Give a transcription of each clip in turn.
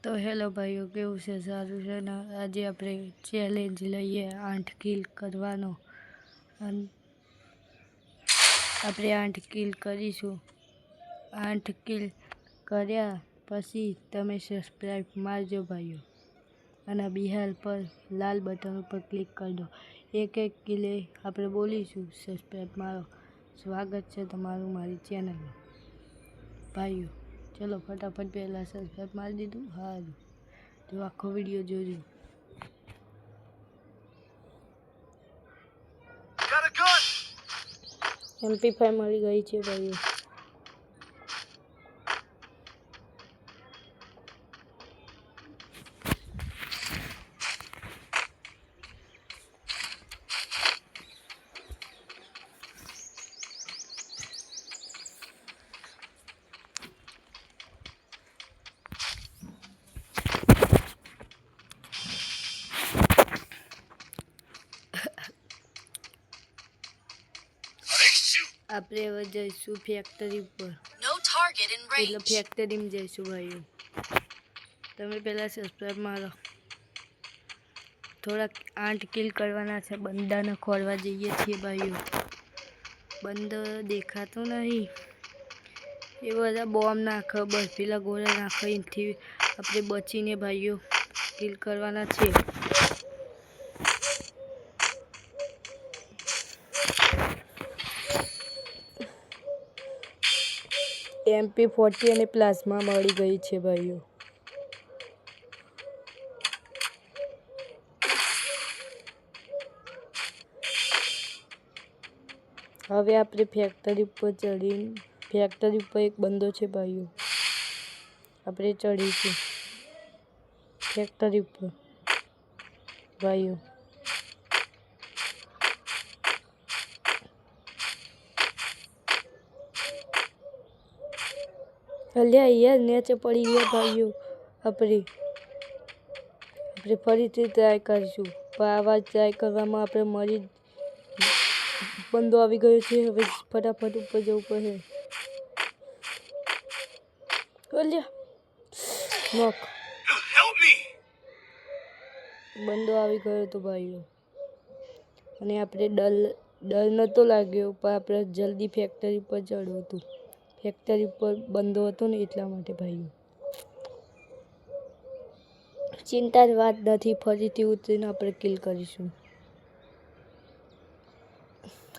તો હેલો ભાઈઓ, કેવું છે? સારું છે ને? આજે આપણે ચેલેન્જ લઈએ 8 કિલ કરવાનો અને આપણે 8 કિલ કરીશું. 8 કિલ કર્યા પછી તમે સબસ્ક્રાઈબ મારજો ભાઈઓ, અને બિહાર પર લાલ બટન ઉપર ક્લિક કરી દો. એક કિલે આપણે બોલીશું સબસ્ક્રાઈબ મારો. સ્વાગત છે તમારું મારી ચેનલમાં ભાઈઓ. ચલો ફટાફટ પહેલાં સબસ્ક્રાઈબ મારી દીધું. સારું, તો આખો વિડીયો જોજો. MP5 મળી ગઈ છે ભાઈઓ. આપણે હવે જઈશું ફેક્ટરી પર, એટલે ફેક્ટરીમાં જઈશું ભાઈઓ. તમે પહેલાં સબસ્ક્રાઈબ મારો. થોડાક 8 કિલ કરવાના છે. બંદાને ખોરવા જઈએ છીએ ભાઈઓ. બંદો દેખાતો નહીં. એ બધા બોમ્બ નાખે, બરફીલા ગોળા નાખે. એથી આપણે બચીને ભાઈઓ કિલ કરવાના છે. MP40 અને પ્લાઝમા મળી ગઈ છે ભાઈઓ. હવે આપણે ફેક્ટરી ઉપર ચડીને, ફેક્ટરી ઉપર એક બંદો છે ભાઈઓ. આપણે ચડીશું ફેક્ટરી ઉપર ભાઈઓ. અલ્યા યાર, નીચે પડી ગયા ભાઈઓ. આપણે ફરીથી ટ્રાય કરીશું, પણ આવા ટ્રાય કરવામાં આપણે મરી. બંદો આવી ગયો છે. હવે ફટાફટ ઉપર જવું પડે. અલ્યા નોક. બંદો આવી ગયો તો ભાઈઓ, અને આપણે ડર નહોતો લાગ્યો, પણ આપણે જલ્દી ફેક્ટરી પર ચડવું હતું. ફેક્ટરી પર બંદો હતો ને એટલા માટે ભાઈઓ. ચિંતા જ વાત નથી, ફરીથી ઉતરીને આપણે કિલ કરીશું.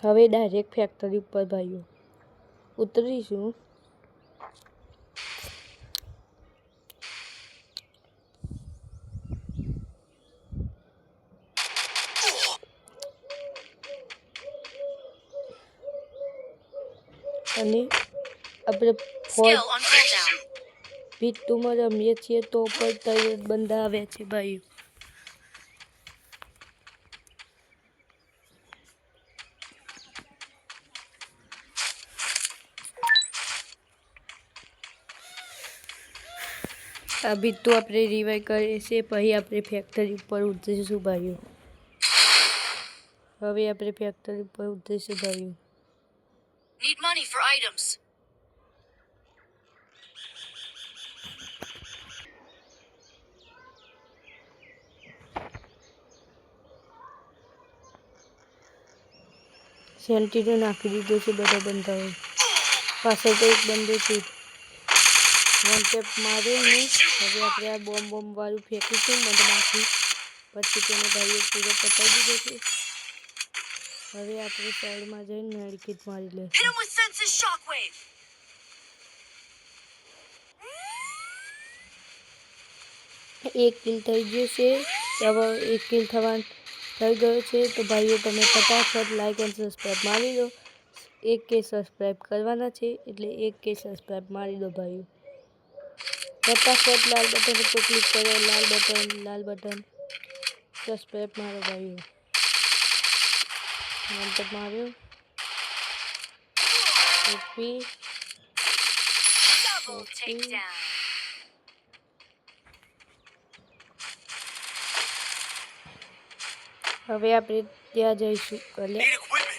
હવે ડાયરેક્ટ ફેક્ટરી ઉપર ભાઈઓ ઉતરીશું. અને આપણે ભીતુમાં રમીએ છીએ તો પણ તરત બંદા આવ્યા છે ભાઈ. આ ભીતું આપણે રિવાઈવ કરીએ છીએ, પછી આપણે ફેક્ટરી ઉપર ઉતરીશું ભાઈઓ. હવે આપણે ફેક્ટરી ઉપર ઉતરીશું ભાઈઓ. Need money for items. સેન્ટીનો નાખી દીધો છે બધા બંધાઓ. પાછળ તો એક બંદો છે. વન ટેપ માર્યો ને હવે આપણે આ બોમ્બ વાળું ફેંકીશું મધમાંથી. પછી તેને ભાઈઓ પૂરો પતાવી દીધો છે. હવે આપણે સાઈડમાં જઈને મેડિકેટ મારી લઈશું. એક કિલ થઈ ગયો છે. હવે એક કિલ થઈ ગયો છે. તો ભાઈઓ તમે ફટાફટ લાઈક અને સબસ્ક્રાઈબ મારી દો. 1K સબસ્ક્રાઈબ કરવાના છે, એટલે 1K સબસ્ક્રાઈબ મારી દો ભાઈઓ. ફટાફટ લાલ બટન ઉપર ક્લિક કરો. લાલ બટન સબસ્ક્રાઈબ મારો ભાઈઓ. નંબર માર્યો. ઓપી હવે આપણે ત્યાં જઈશું.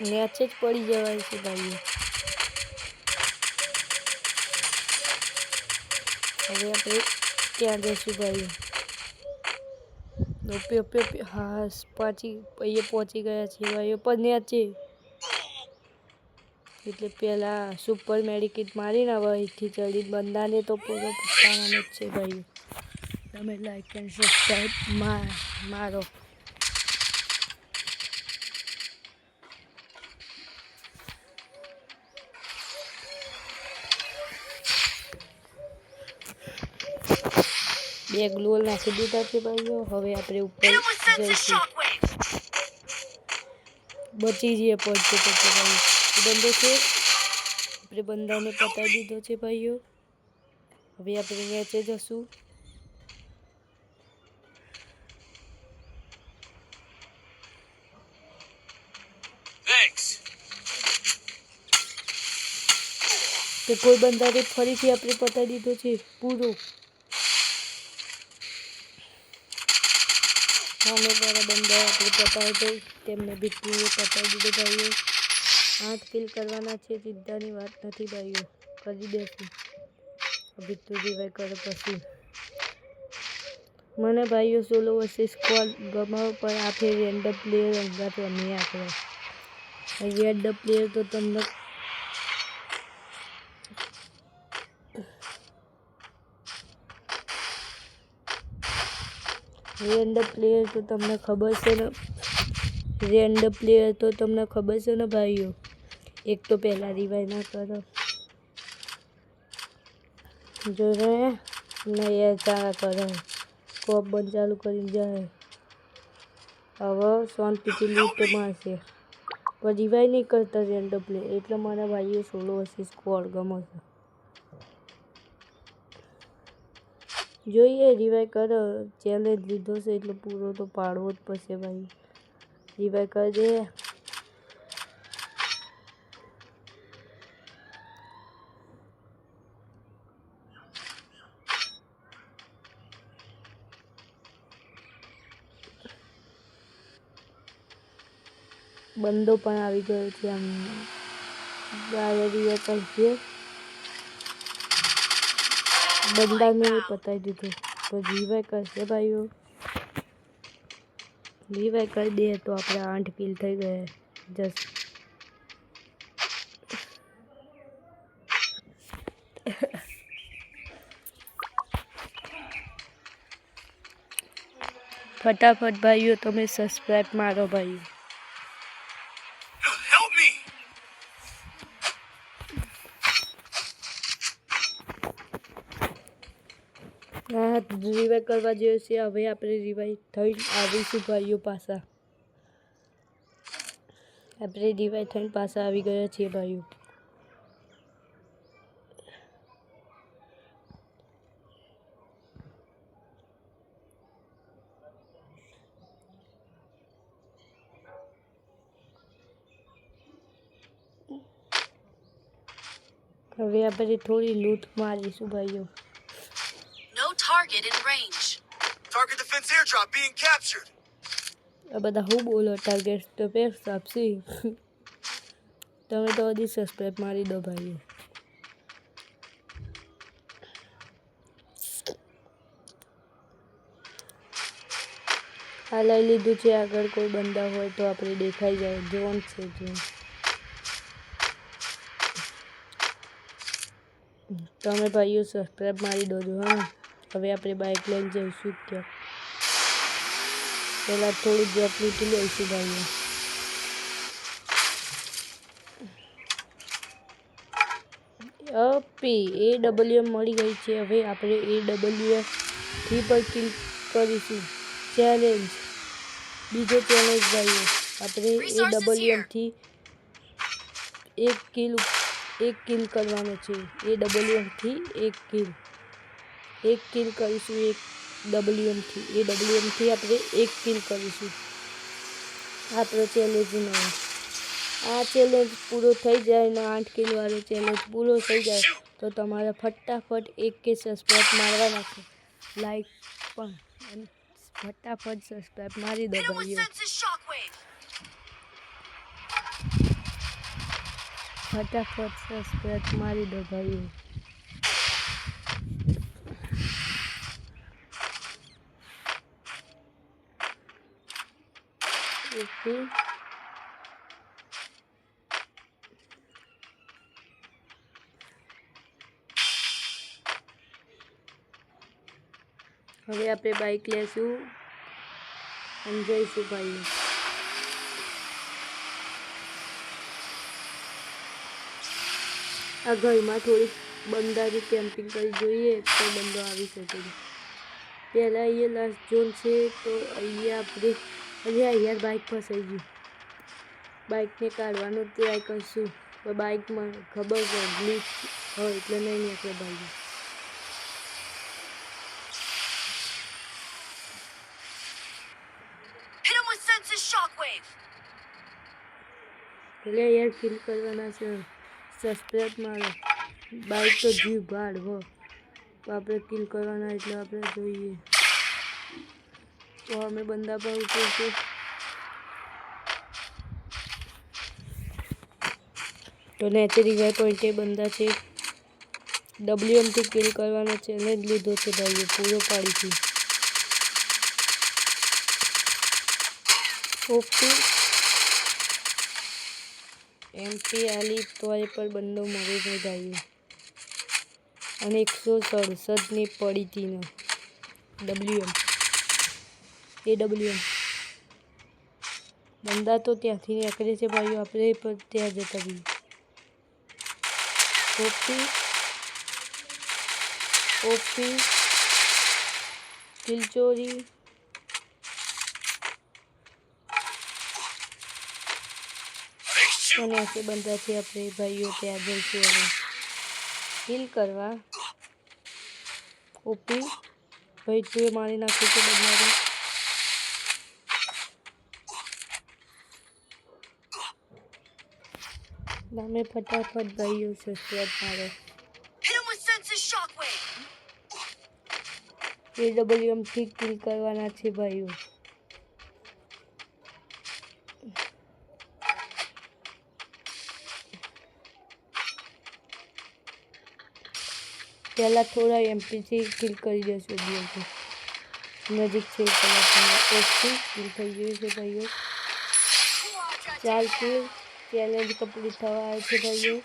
નીચે જ પડી જવાય છે ભાઈઓ. હવે આપણે ક્યાં જશું ભાઈઓ? ઓપે ઓપે ઓપે હા પહોંચી ગયા છે ભાઈઓ પણ છે એટલે પહેલાં સુપર મેડિકેટ મારીને હવે અહીંથી ચડી બંદાને તો પૂરો પૂછવાનો જ છે ભાઈઓ. તમે લાઈક એન્ડ સબસ્ક્રાઈબ મારો. બે ગ્લોલ નાખી દીધા છે ભાઈઓ. હવે આપણે ઉપર Hit him with sense of જઈશું. shockwave. બચી જઈએ પડશે ભાઈઓ. બંદો છે આપણે બંદાને પતાવી દીધો છે ભાઈઓ. હવે આપણે નીચે જશું. તો કોઈ બંદાને ફરીથી આપણે પતાવી દીધો છે પૂરો. સામે વાળા બંદા આપણે પતાવી દઈ તેમને બી પૂરો પતાવી દીધો ભાઈઓ. 8 કિલ કરવાના છે, ચિંતાની વાત નથી ભાઈઓ, કરી દેશું. બીટું રિવાઈ કરે પછી મને ભાઈઓ સોલો વર્સેસ સ્ક્વોડ ગમાવો પણ આ ફેર રેન્ડમ પ્લેયર અંગાત રમીએ આપણે. રેન્ડમ પ્લેયર તો તમને ખબર છે ને. રેન્ડમ પ્લેયર તો તમને ખબર છે ને ભાઈઓ. એક તો પહેલાં રિવાઈ ના કરો જો ને નહીં ચારા કરે કોપ બંધ ચાલુ કરી જાય. હવે શાંતિથી લૂંટ મારશે પણ રિવાઈ નહીં કરતા રેન્ડમ પ્લેયર. એટલે મને ભાઈઓ સોલો વર્સેસ સ્ક્વોડ ગમે છે. જોઈએ રિવાઈ કરો. ચેલેન્જ લીધો છે એટલે પૂરો તો પાડવો જ પડશે ભાઈ. રિવાઈ કરી દે. બંદો પણ આવી ગયો છે. આમ રિવાઈ કરશે. બંદાને પતાવી દીધું તો રિવાઈ કરશે ભાઈઓ. રિવાઈ કરી દે તો આપણે 8 કિલ થઈ ગયા. જસ્ટ ફટાફટ ભાઈઓ તમે સબસ્ક્રાઈબ મારો ભાઈઓ. Help me. હા રિવાઈ કરવા જોઈએ છે. હવે આપણે રિવાઈ થઈ આવીશું ભાઈઓ પાછા. આપણે રિવાઈ થઈને પાછા આવી ગયા છીએ ભાઈઓ. હવે આપણે થોડી લૂંટ મારીશું ભાઈઓ. No target in range. Target defense airdrop being captured. આ બધા હું બોલો ટાર્ગેટ તો પેક્સ આપશી. તમે તો બધી સબસ્ક્રાઈબ મારી દો ભાઈઓ. આ લઈ લીધું છે. આગળ કોઈ બંદા હોય તો આપણે દેખાઈ જાય. જોન છે જોન. તમે ભાઈઓ સબસ્ક્રાઈબ મારી દો હા. હવે આપણે બાઇક લઈને જઈશું ક્યાં. પહેલાં થોડું જોબ લૂંટી લઈશું ભાઈઓ. AWM મળી ગઈ છે. હવે આપણે AWM થી પર કિલ કરીશું. ચેલેન્જ બીજો ચેલેન્જ ભાઈઓ. આપણે AWM થી એક કિલ કરવાનો છે. AWM થી એક કિલ કરીશું. AWM થી આપણે એક કિલ કરીશું. આપણો ચેલેન્જનો આ ચેલેન્જ પૂરો થઈ જાય ને 8 કિલ વાળો ચેલેન્જ પૂરો થઈ જાય તો તમારે ફટાફટ 1K સબસ્ક્રાઈબ મારવાના છે. લાઈક પણ ફટાફટ સબસ્ક્રાઈબ મારી દો Hit him with ભાઈઓ. sense of shockwave. ફટાફટ સબસ્ક્રાઈબ મારી દો ભાઈઓ. ઓકે હવે આપણે બાઇક લેશું અને જઈશું ભાઈ. આ ઘરમાં થોડીક બંદાની કેમ્પિંગ કરી જોઈએ તો બંદો આવી શકે છે. પહેલાં અહીંયા લાસ્ટ ઝોન છે તો અહીંયા આપણે અહીંયા બાઇક ફસાઈ ગયું. બાઇકને કાઢવાનો ટ્રાય કરશું પણ બાઇકમાં ખબર છે ગ્લિચ હોય એટલે નહીં નીકળે ભાઈ. Hit him with senses shockwave. એટલે યાર કિલ કરવાના છે. સસ્પેન્ડ મારો બાઇક તો જીવ ભાડ હો તો આપણે કિલ કરવાના એટલે આપણે જોઈએ. તો અમે બંદા પર ઉતરશું. તો નેચે રિવાઈ પોઈન્ટે બંદા છે. WMથી કિલ કરવાનો ચેલેન્જ લીધો છે ભાઈઓ, પૂરો પાડીશું. ઓકે એમપી આલી તોય પર બંદો મરે નહીં ભાઈઓ. અને 167ની પડી હતી ને WM AWM બંદા તો ત્યાંથી નીકળે છે ભાઈઓ, આપણે પણ ત્યાં જતા રહીએ. ઓપી કિલચોરી અને ऐसे બંદા છે આપણે ભાઈઓ ત્યાં જઈશું હવે કિલ કરવા. ઓપી ભાઈ તું એ મારી નાખ્યું છે બંદાને. તમે ફટાફટ ભાઈઓ સબસ્ક્રાઇબ મારો. Hit him with senses shockwave. AWMથી કિલ કરવાના છે ભાઈઓ. પહેલાં થોડા એમપીથી કિલ કરી દેશું ભાઈઓ. નજીક છે ઓછી કિલ થઈ ગયું છે ભાઈઓ. 4 કિલ ચેલેન્જ કમ્પ્લીટ થવા આવે છે ભાઈઓ.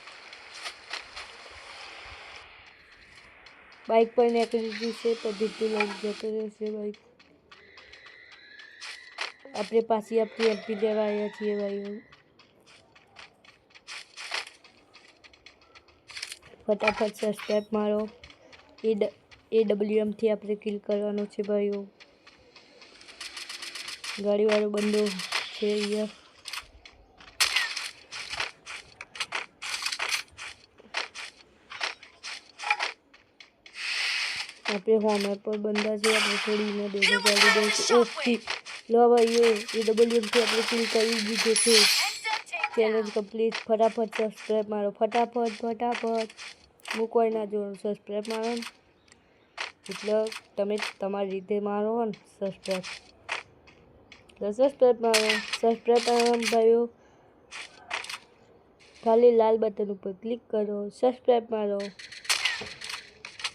બાઇક પર નીકળી ગઈ છે પદ્ધતિ લઈને જતો રહેશે બાઇક. આપણે પાછી આપણી એમપી લેવા આવ્યા છીએ ભાઈઓ. ફટાફટ સબસ્ક્રાઇબ મારો. AWMથી આપણે કિલ કરવાનો છે ભાઈઓ. ગાડીવાળો બંદો છે અહીંયા. આપણે હોમે પર બંદા છે, આપણે થોડી ને દેખો ચાલી દઈશું. ઓકે લો ભાઈઓ AWMથી આપણે કિલ કરી દીધો છે. Challenge complete. ફટાફટ સબસ્ક્રાઇબ મારો. ફટાફટ હું કોઈ ના જોઉં. સબસ્ક્રાઇબ મારો એટલે તમે તમારી રીતે મારો ને સબસ્ક્રાઇબ. સબસ્ક્રાઇબ મારો. સબસ્ક્રાઇબ મારો ભાઈઓ. ખાલી લાલ બટન ઉપર ક્લિક કરો. સબસ્ક્રાઇબ મારો.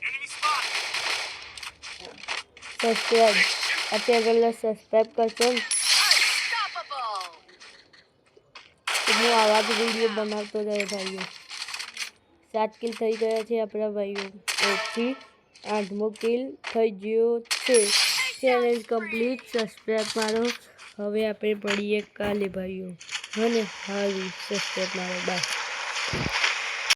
Enemy spot. સબસ્ક્રાઇબ અત્યારે સબસ્ક્રાઇબ કરશો ને Unstoppable. તો હું આવા જ વિડીયો બનાવતો રહે ભાઈઓ. 7 કિલ થઈ ગયા છે આપણા ભાઈઓ. ઓકે 8મો કિલ થઈ ગયો છે. Challenge complete. સબસ્ક્રાઇબ મારો. હવે આપણે મળીએ કાલે ભાઈઓ. અને હારું સબસ્ક્રાઇબ મારો. બાય.